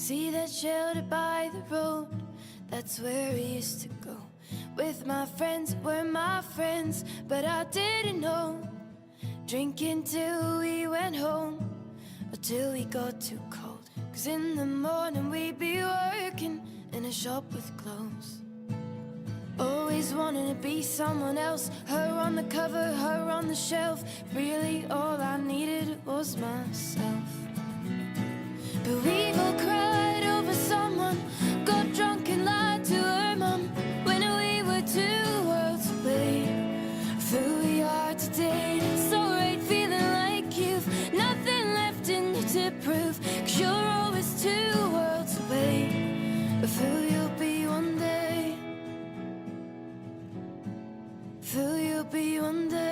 See that shelter by the road, that's where I used to go. With my friends, were my friends, but I didn't know. Drinking till we went home, or till we got too cold. 'Cause in the morning we'd be working in a shop with clothes. Always wanting to be someone else, her on the cover, her on the shelf. Really all I needed was myself. But we've all cried over someone, got drunk and lied to her mum, when we were 2 worlds away. Who we are today, it's alright feeling like you've nothing left in you to prove. 'Cause you're always 2 worlds away of who you'll be one day. Who you'll be one day.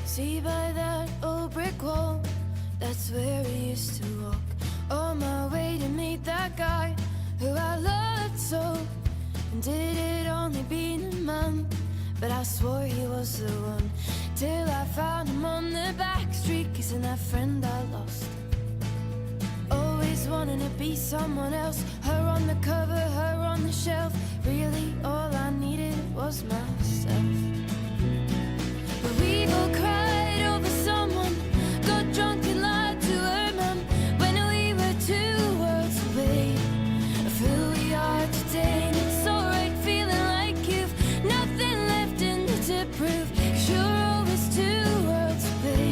See by that old brick wall, that's where we used to walk. On my way to meet that guy who I loved so. And did it only been a month, but I swore he was the one. Till I found him on the back street, kissing that friend I lost. Always wanting to be someone else, her on the cover, her on the shelf. Really all I needed was myself. But we've all cried over someone, got drunk and lied to her mum, when we were 2 worlds away of who we are today. And it's alright feeling like you've nothing left in you to prove. 'Cause you're always 2 worlds away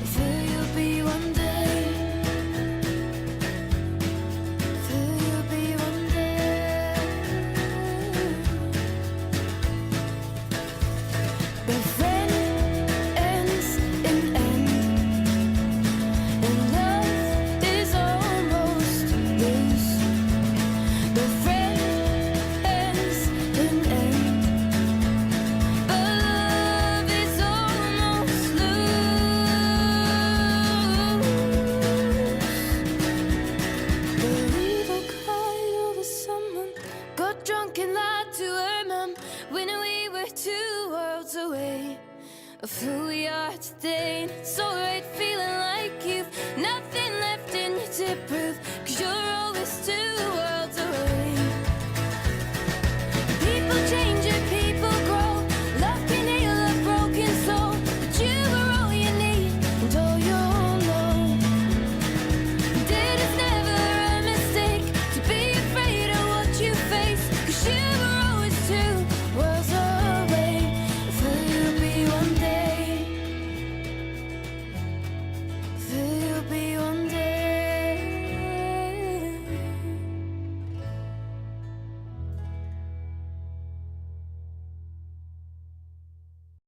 of who you'll be one day. Of who you'll be one day. But friend ends in end, and love is almost loose. But friend ends in end, but love is almost loose. But we've all cried over someone, got drunk and lied to her mum, when we were 2 worlds away of who we are today. And it's alright feeling like you've nothing left in you to prove.